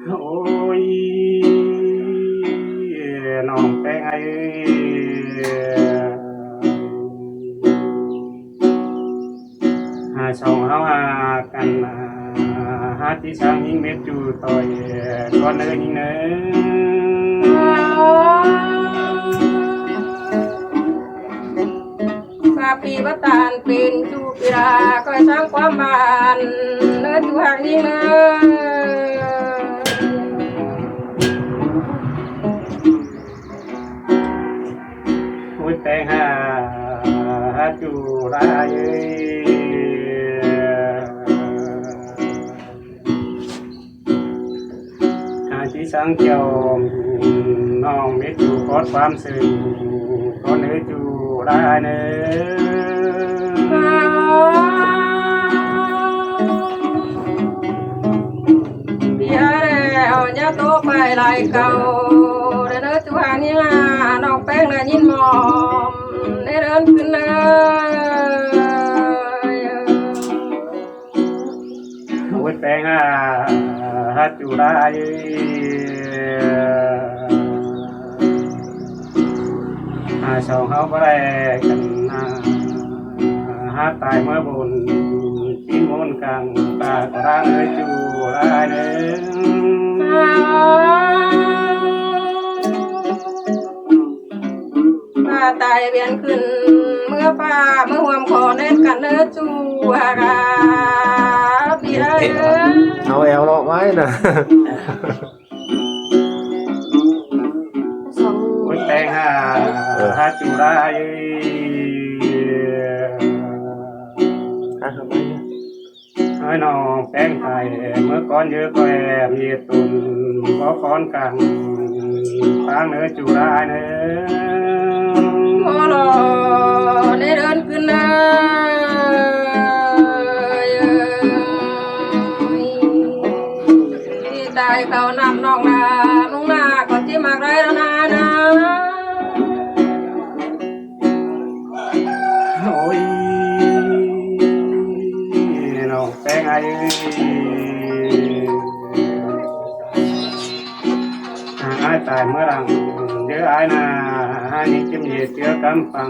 โอ้ยน้องแป้งไอ้หาช่องเฮาหากันหาที่ช้างยิงเม็ดอยู่ต่อยก่อนเนื้อยิงเนื้อปีบัตานเป็นจูปีราคอยสร้างความบานเนื้อจูหางยิงเนื้อแป้งหาจูไรหาที่สังเกียวน้องเม็ดจูกอดความซึ้งก็เนื้อจูไรเนื้เบียแล้วเนี่ยโตไปลายเก่าเนื้อจูหางยิงน้องแป้งน่ะยินมอมเดินขึ้นเลยโอ้ยแป้งหาจูไรสองเขาก็ได้กันหาตายเมื่อบุญที่มุนกลางตากร่างเลยจูไรเนื้อตายเวียนขึ้นเมื่อฟ้าเมื่อหวมคอเน้นกันเนื้อจูฮากาปีเอ้ยเอาแอลเลาะไว้นะโอ้ยแป้งหาจูไรทำไมเนี่ยให้น้องแป้งไทยเมื่อก่อนเยอะก็แอบมีตุนขอฟ้อนกันทางเนื้อจูไรเนื้อโอ้โหได้เดินขึ้นเลยตายเขานำนองนาลุงนาก่อนที่มากไรแล้วนะโอ้ยน้องแป้งไอ้ตายเมื่อหลังเดี๋ยวไอ้น่ะนี่จิ้มเหยียดเจือกำฟัง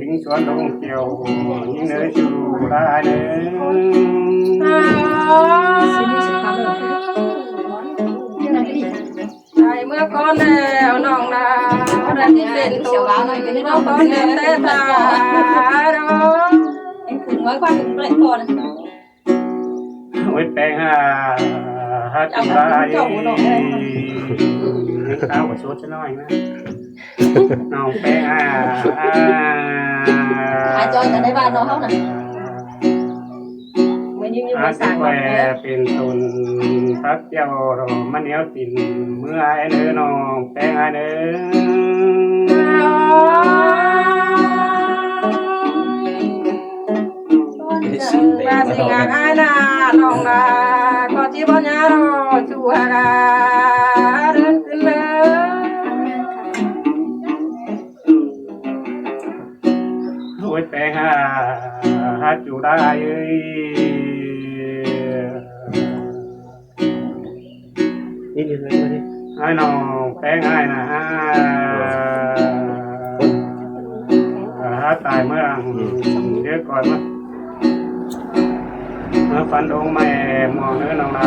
ดิ้งสวนลงเกี่ยวยิ่งเนื้อจูได้เนื้ตายเมื่อก่อนแล้วน้องนาได้ที่เป็นตัวน้องก่อนแล้วแต่ตาน้องถึงไว้กว่าถึงเปล่ก่อนโอ้ยแป้งจูได้ข้าวกับชุดจะน้อยนะน้องแป้งจอยจะได้บ้านน้องเขาน่ะมันยิ่งมาสั่งแหวเป็นตุนพักเจ้ามันเหนียวติ่นเมื่อไอ้เนื้อน้องแป้งไอ้เนื้อบาสิงาไอ้นาน้องนาก็ที่บ่ยารอจูฮากาเดินขึ้นเลยโอ้ยแป้งจูได้นี่เดี๋ยวมาดิไอ้น้องแป้งไอ้นะตายเมื่อหลังเดี๋ยวก่อนมาฟันดงแม่มองเนื้อน้องนา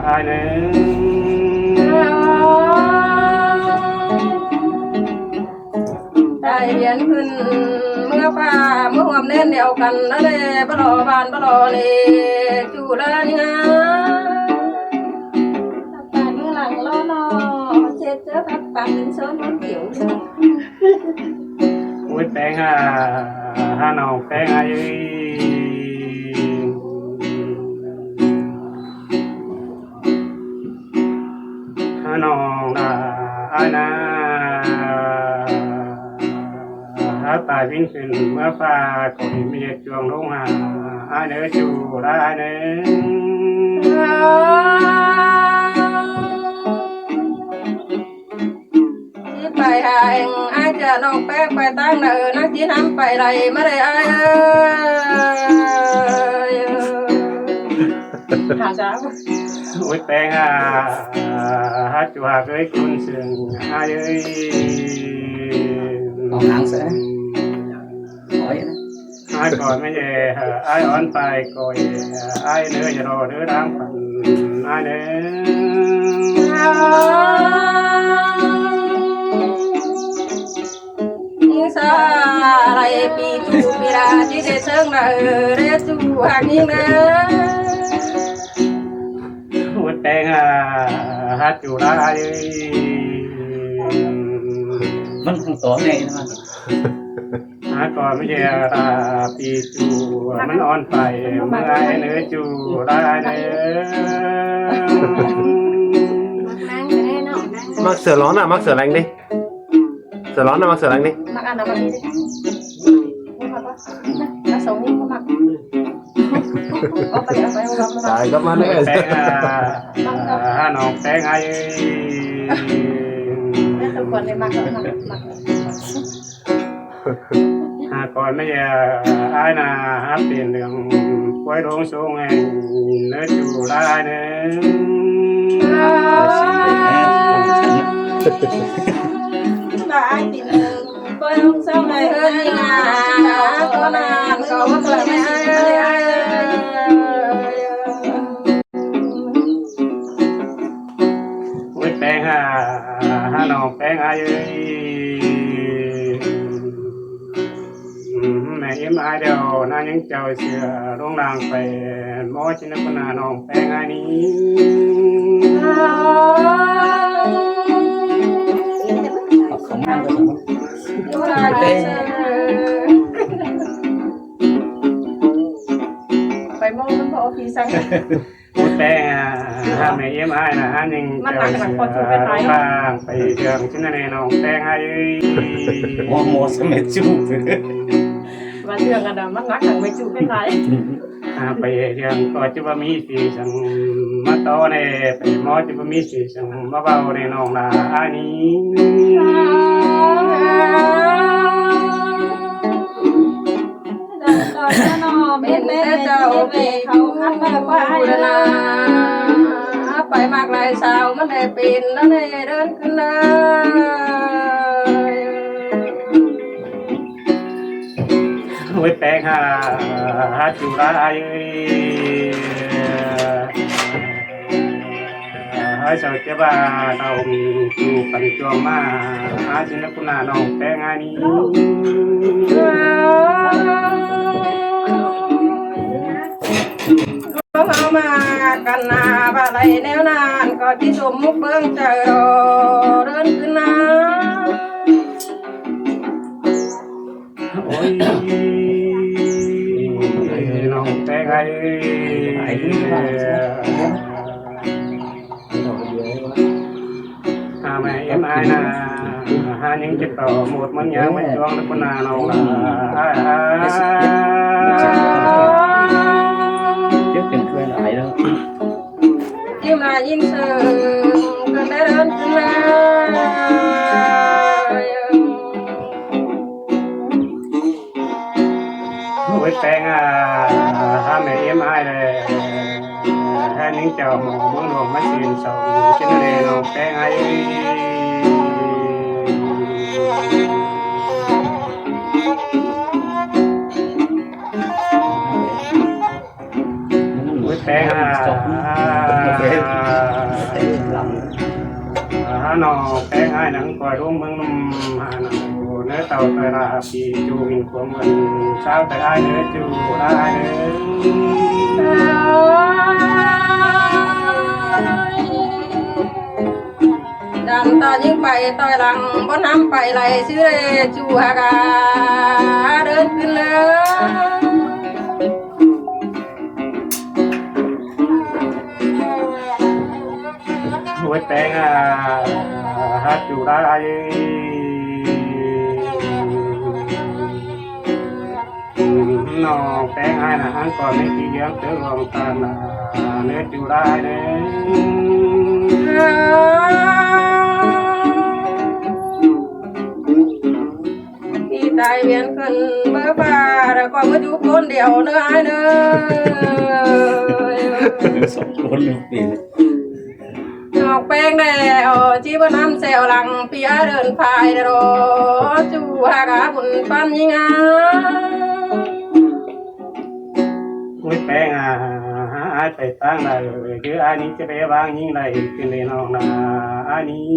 ไอ้เนื้อได้เรียนขึ้นเมื่อฟ้าเมื่อหวมเล่นเดียวกันนั่นแหละบลอบานบลอเลยจูแล้วนี่นะตาเมื่อหลังล้อนอเจ็ดเจอพักปังเป็นซ้อนมันเกี่ยวโอ้ยแป้งน้องแป้งไอ้น้องไอ้นะตายวิ่งขึ้นเมื่อฟ้าก็มีจวงลงหาไอ้เนื้อจูได้เนื้อ ที่ไป ไปหาเองอาจจะน้องแป้งไปตั้งเนินนักที่ทำไปไรไม่ได้หาจ้า โอ้ยแป้งฮัดจูหาเคยคุณเสียงเอ้ย เอาหางเสือโอ้ยนะ ก่อนไม่ใช่อ่อนไปก่อยเนื้อจะรอเนื้อดังฝันเนื้อ sa lại bị chủ bị ra đi để sơn là để chủ hàng như nè หัวแตงฮัดจูได้ มันคงตัวไงนะมัน ก่อนไม่ใช่ปีจูมันอ่อนไปเมื่อเนื้อจูได้เนื้อ มักเสือร้อนอ่ะมักเสือแรงดิเสือร้อนอ่ะมักเสือแรงดิ mặc ăn là mặc đi mặc sống như mặc có phải không ตายก็มาเลย แตงน้องแตงไอ้ ทุกคนเลยmặc mặc ก่อนไม่ใช่ไอ้น่ะเปลี่ยนเรื่องป่วยโรงสูงเองเนื้อจูได้เนื้อ là ai tìm đường coi không sao này hơn đi ngà có nàn có bất lợi ai vớiแป้งน้องแป้งไอ้แม่ยิ้มไอ้เดียวน่ายังเจ้าเสือร้องนางไปหมอชินกุนาน้องแป้งไอ้นี้ เอาของหางไป phải mong nó có khi sang พูดแป้งแม่ยิ้มไอ้นะยังเจ้าเสือร้องนางไปเดืองชินน้องแป้งไอ้ หัวหมอสมัยจูบ và thường là mắt lắc thằng mấy chủ bên phải ไปเดืองก็จะว่ามีสีสังมาโตในไปหมอจะว่ามีสีสังมาเบาในน้องนาอันนี้ bên đây cháu về không hát mà qua ai là phải mặc lại sao mà để pin nó này đơnขึ้นเลย ไว้แป้งจูได้เจ้าเจ้าบ้าเราจูปันจวงมาชินกุนาน้องแป้งอันนี้ เขามากันนาบะไรแนวนานก็ที่สมมุกเบิ้งเจอเดินขึ้นนา โอ้ยน้องแป้งไอ้แม่เอ็มไอ้นะยังจะต่อหมดมันยังไม่จวงแล้วก็นาน้องละ เยอะเป็นถ้วยหลายแล้ว ยิ้มลายิ้มเสือกันได้เดินขึ้นนา ไว้แป้งแม่เอ็มไอ้เลยยังเจ้าหมอมึงหลวงมาชินสองชินเลยน้องแป้งไอ้ไว้แป้งน้องแป้งไอ้หนังคอยร่วมเมืองนุ่มหนังเนื้อเต่าตราปีจูหินควงมันเช้าแต่ไอ้เนื้อจูได้เนื้อ ดันตายิ่งไปต่อยหลังบนน้ำไปไหลชื่อเรจูฮากาเดินขึ้นเลย ไว้แป้งฮัดจูได้น้องแป้งไอ้นะก่อนไม่กี่เรื่องเจอรวมกันเนื้อจูได้เนื้อ ได้เวียนขึ้นเมื่อฟ้าแล้วก็มาอยู่คนเดียวเนื้อเนื้อ สองคนหนึ่งปี ออกแป้งแดดจีบน้ำเซลหลังปีอาเดินพายรอจูหากาบุญปันยิงา ไม่แปลงไปตั้งได้คืออันนี้จะไปวางยิ่งไรขึ้นในน้องนาอันนี้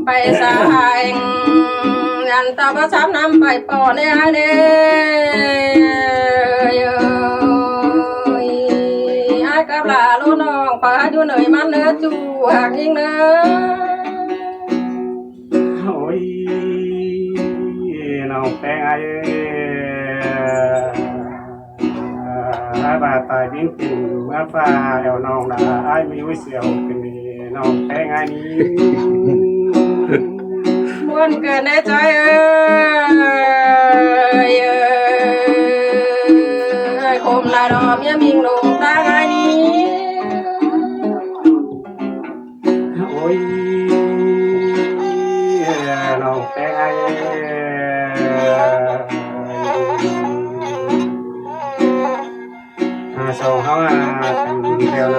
ไปสายยันตาประชับน้ำไปปอเนี่ยเด้ไอ้กับลาลูน้องป้าอยู่เหนื่อยมันเนื้อจูหากยิงเนื้อ โอ้ยน้องแปลงบาตายดิ้นกินเมื่อฟ้าเอาน้องนาไอ้มีวิเศษขึ้นนี่น้องแปลงอันนี้ มวนเกินในใจคมลาดอมยามิงลงตาไงนี้ โอ้ยน้องแปลงสองเขาเดียว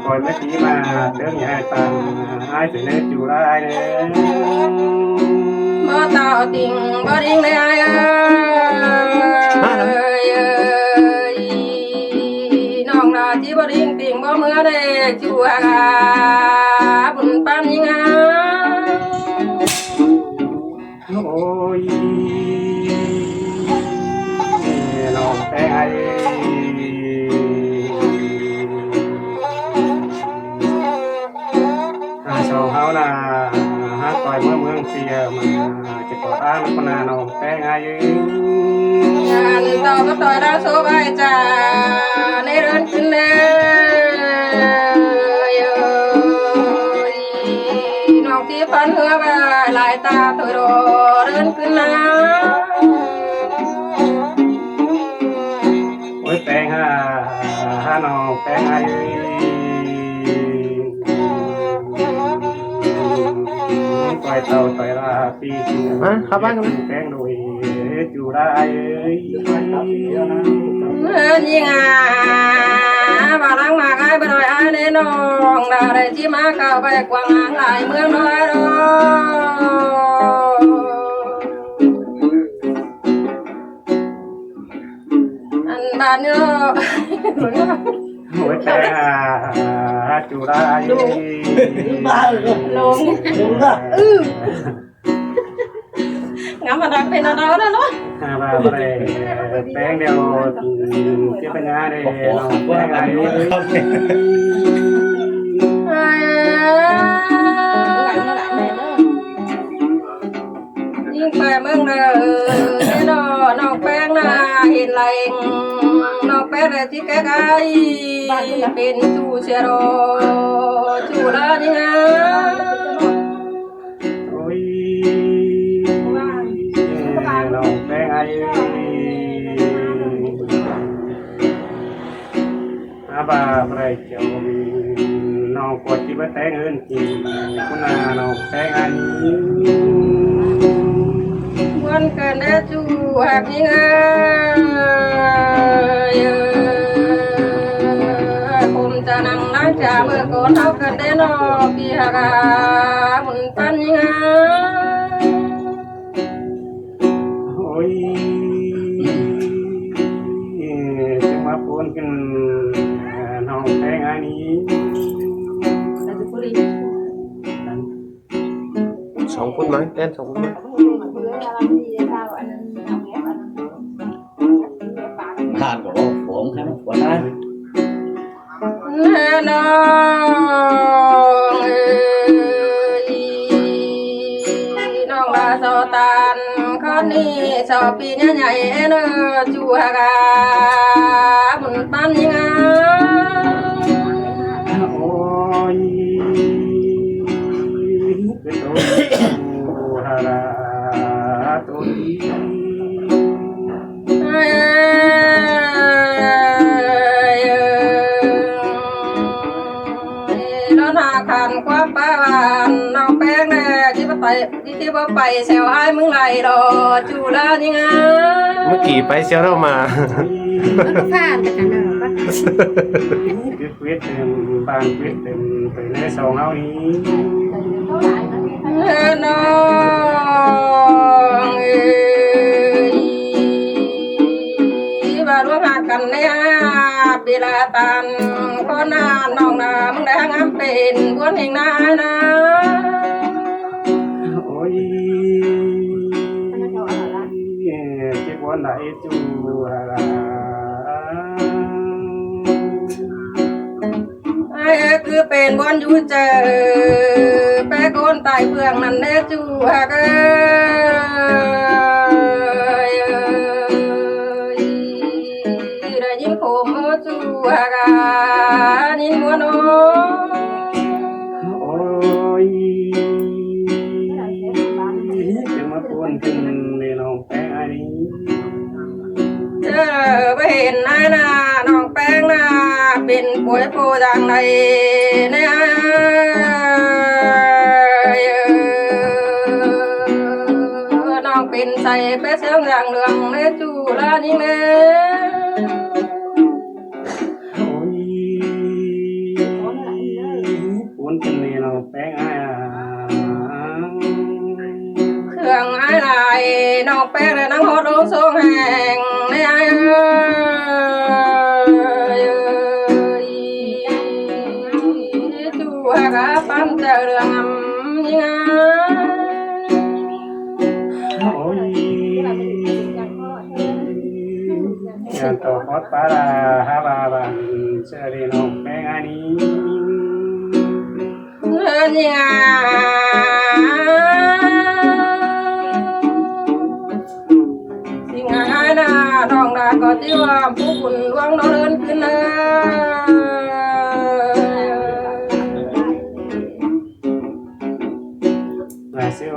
คอยไม่ตีมาเดินใหญ่ตามให้ถึงได้จูได้เนี่ย บ่เต่าติ่งบ่ดิ้งเลยน้องนาที่บ่ดิ้งติ่งบ่เมื่อได้จูหากาบุญปันยิงา โอ้ยน้องแปลงสองเขาน่ะต่อยเมืองเสียมาจะก่อร่างพนาน้องแปลงงานต่อก็ต่อยดาวโซบายจ่าในเรือนขึ้นเลยน้องที่พันเหือไปลายตาตัวโดเรือนขึ้นนะ โอ้ยแปลงน้องแปลงต่อยเต่าต่อยลาปีจูแป้งดุยจูได้ ยิงบาลังมาไอ้ไปหน่อยไอ้เนน้องดาได้ที่มาเข้าไปกวางหลายเมืองน้อยดอันบ้านเนาะ หัวใจจูได้ ลงงั้นมาดักเป็นอะไรแล้วเนาะ มาอะไรแป้งเดียวเกี่ยวปัญญาเดียวแป้งอะไรยิ่งไปเมืองเด้อน้องแป้งน่ะเห็นไรน้องแป้งเลยที่ใกล้ๆเป็นจูเชียโรจูละนี่นะ โอ้ยน้องแป้งบาอะไรเกี่ยวน้องกดที่ว่าแต่งเงินกินคุณน้องแป้งวันเกิดได้จูหากยิงผมจะนั่งนั่งจ่าเมื่อก่อนเท่ากันได้นอพี่หากบุญปันยิง โอ้ยจะมาพูนกันน้องแป้งนี้ 2 phút mấy đen 2 phút mấy ผ่านกับว่าผมให้มันหัวได้ น้องน้องลาโซตันคนนี้ชอบปีนี้ใหญ่เนอจูฮากาบุญปันยิงา โอ้ยเป็นตัวฮาราตัวนี้ ขันความป้าวันน้องแป้งแน่ ก็ไปที่ว่าไปแซวไอ้มึงไหลรอจูละยังไง เมื่อกี้ไปเชียวเรามา มันก็ผ่านแต่กันนะปะ quyết quyết bàn quyết từ nơi sầu hao ý น้องบ้านว่าหากันเนี่ยเวลาตันก็นานน้องนะมึงได้งามเป็นวนเองนะนะ ôi chiếc quán lại chú là ไอ้คือเป็นบอนอยู่เจอแปะโกนตายเพื่องนั่นเด้จูฮะเอ้ยได้ยินโคมจูฮะกานินมัวโน ôi đừng mà buồn tình để lòng bé ai đi เจอไปเห็นนายนาน้องแป้งนาเป็นป่วยโพดังในเนี่ยน้องเป็นใส่ไปเสียงอย่างเรื่องในจูละนี่แม่ buồn tình để lòng bé ai à เครื่องไอ้ลายน้องแป้งและน้องโหดลงสูงแห่งในไอ้จูฮะกะปั้นเจอเรื่องยังไง ôi nhà tổ hót ba là ha ba bạn chơi đi lòng bé ai đi ยังไงสิ่งหายนะน้องดาก็ที่ว่าผู้บุญหลวงเราเดินขึ้นเลย là siêu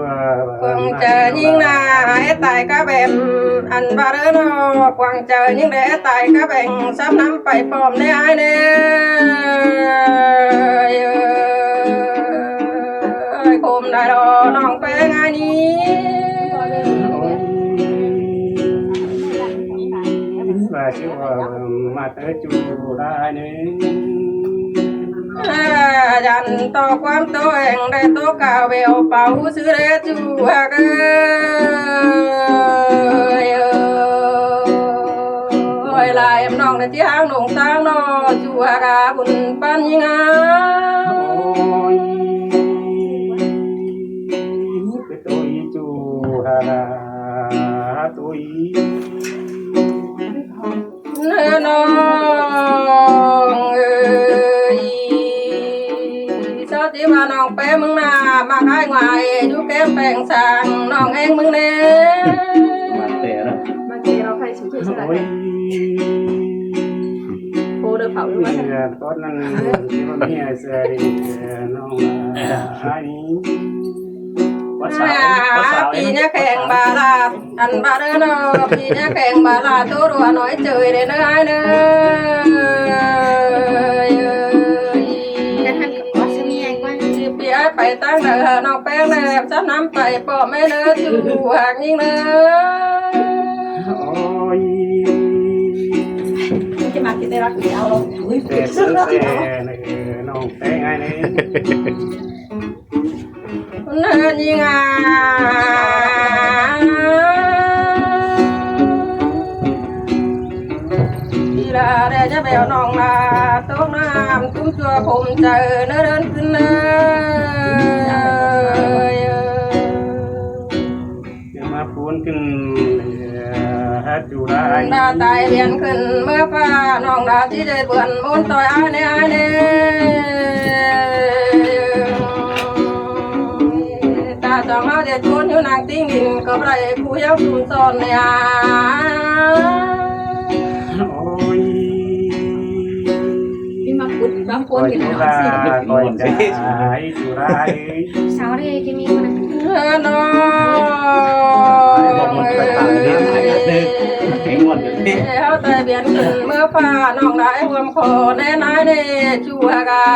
กวางเจอยิ่งนาให้ตายก็แบบอันบาเรนอกวางเจอยิ่งได้ตายก็แบ่งซ้ำน้ำไปปลอมได้ไอ้เนี่ยโคมได้รอน้องไปงานนี้ và siêu mà tới chú ra nữa ยันต่อความตัวเองได้ตัวกาเวลเป่าซื้อได้จูฮะเอ้ยลายน้องในที่ห้างหนงทางนอจูฮะกาบุญปันยังไง ôi cái tôi chú là tôi น้องเอ้ยเจ้าที่มาน้องแป้มึงนามาขายงายอยู่แก้มแปงสางน้องเองมึงเน่ mà tệ đó บางทีเราใครสูงสุด ôi โคเดอร์เผาด้วย bây giờ có năng thì mà mẹ sẽ đi nó ai có ปี sao นี้แข่งบาลาอันบาเรนอปีนี้แข่งบาลาตัวรัวน้อยเจยเลยนะไอ้เนย จะทำกับวัสมีอะไรกว่า ปีไอ้ไปตั้งเด้อน้องแป้งเลยจะน้ำไปปอไม่เนื้อจูหางยิ่งเนื้อ ôi จะมากินได้รักเดียวเรา để sướng xe này nó té ngay này เนื้อยิ่งอ่ะทีละเดี๋ยวจะแบวน้องลาต้มน้ำตุ้มจัวผมเจอเนื้อเดินขึ้นเนื้อ nhưng mà buồn kinh hát chú ra anh ดาตายเวียนขึ้นเมื่อฟ้าน้องดาที่ได้เบื่อนบนต่อยอ้ายเนี่ยอ้ายเนี่ยตาจองเอาเด็ดคนอยู่นางติ้งดินก็ไรผู้เย้าซุ่มซ่อนเนี่ย ôi พี่มาขุดบางคน coi อยู่ chú แล้วสิ ra coi trái chú ra ấy สาวได้จะมีคนนะ น้อง cái ngon được đi เอาแต่เบียนขึ้นเมื่อฟ้าน้องได้ห่วมคอแน่นายเน่ชัวกา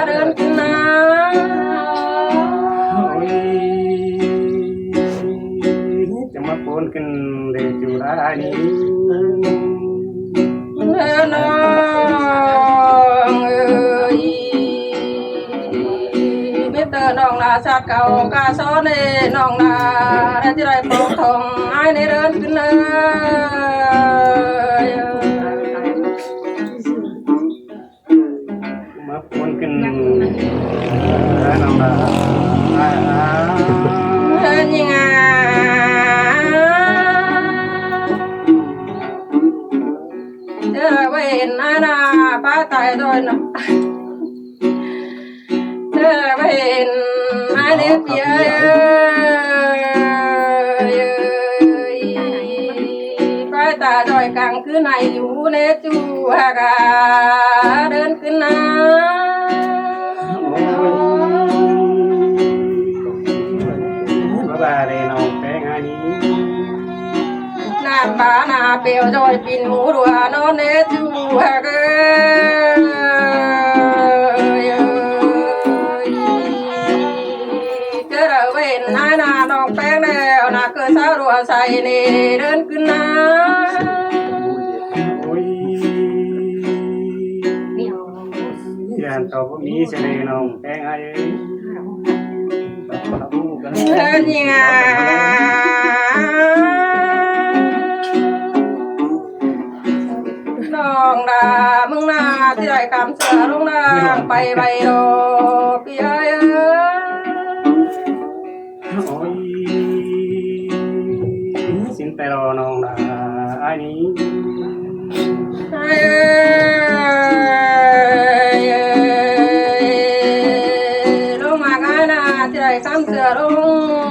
เดินขึ้นน้ ôi bốn kinh để chủ lại đi น้องเอ้ยมิเตอร์น้องนาชาติเก่ากาซ้อนเนน้องนาได้ที่ไรปองทองไอ้ในเดินขึ้นเลย mà bốn kinh nòng là ยิงอ่ะเจอเวนนาป้าตายโดยนะเจอเวนมาเด็กเยป้าตาโดยกลางคืนไหนอยู่เนจูฮากาเดินขึ้นนะ bà để nòng té ngay đi น้ำบานาเปียวจอยปินหูดัวนอนเนจูฮากาเจอเวนนาน้องแป้งแล้วนาเกิดสาวรัวใส่เนเดินขึ้นนะ ôi เดี๋ยว dàn tàu có mí sẽ để nòng té ngayเดินยิงอ่ะน้องดามึงนาที่ไรคำเสือลงนางไปใบโรพี่เอ้ย ôi xin tay lo nòng là ai đi ลงมากันนะที่ไรคำเสือลง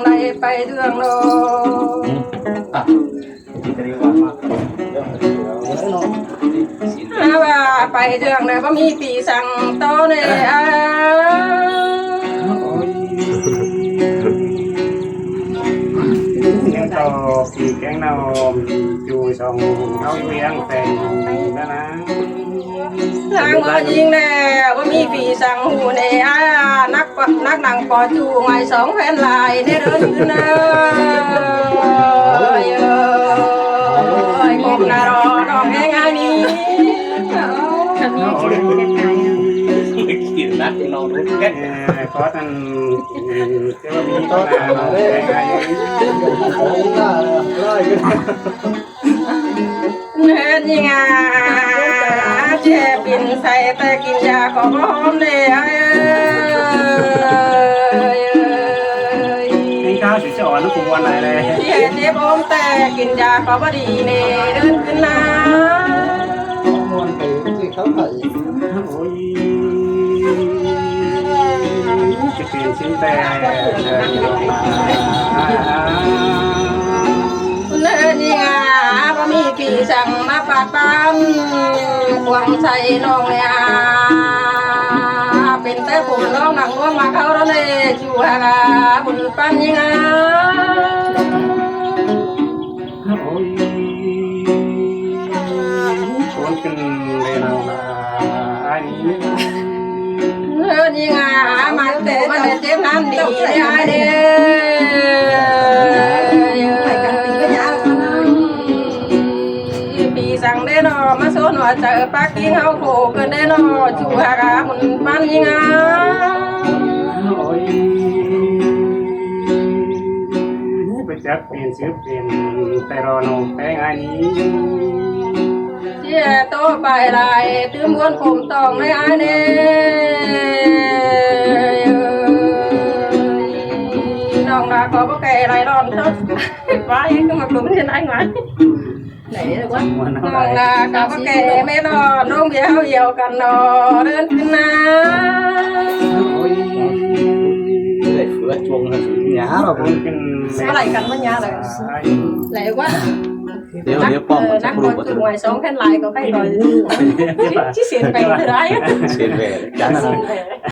ไหลไปเดืองโล Ah, kita lewat mak. ว่าไปเดืองเลยว่ามีปีสั่งโตเนี่ย ôi những tàu thì cái nào chui xong áo miếng phèn đó ná ทางเมื่อยิงแน่ว่ามีปีสั่งหูเนี่ยนักหนังปอจูไงสองแผ่นลายได้เดินขึ้นเนยกบนารอดอกแห้งอันนี้ ทำนี้จะได้จะตายอ่ะ Kita nak nong kan. có thằng cái mi có nào cái ngay เนื้อยิงอ่ะเจ็บกินใส่แต่กินยาขอหอมเลย cái cao chỉ cho nó cùng quan này này เจ็บเจ็บอมแต่กินยาขอบดีเนี่ยเดินขึ้นนะ ôi cái tiền xin tè เนื้อยิงอ่ะว่ามีปีสั่งมาปาดปั๊มควงใส่น้องเนี่ยเป็นแต่ผมร้องหนังว่ามาเข้าแล้วเลยจูฮากาบุญปันยิงอ่ะ ôi con kinh đây nào là ai đi เนื้อยิงอ่ะมันแต่มันเจ็บน้ำดีได้เด้ปีสั่งได้นอมาโซนว่าเจอปักกิ้งเอาโขกันได้นอจูฮากาบุญปันยิงอ่ะ ôi bây giờ tiền xếp tiền tay rò nòng té ngay đi เชี่ยโตไปลายตื้มวนผมตองไม่อายเน่น้องดาขอบ่แก่ไรร้อนเท่าว้ายก็มาปลุกที่ไหนหวานไหนเลยวะ mà น้ nó อง lại ดากับบ่แก่ไม่นอนน้องเบี้ยวเหี่ยวกันนอเดินขึ้นนะ ôi Để phượt chuông là sự nhá rồi. con kinh เมื่อไหร่กันวะเนี่ยเลย ai ไหนวะ Nếu นัก nếu bom นั chắc กบอ đủ ล có จุ่ thể มไว้สองแผ่นลายก็ไปหน่อย biết bà ที่เสียงไปเท่าไร xuyên về chán là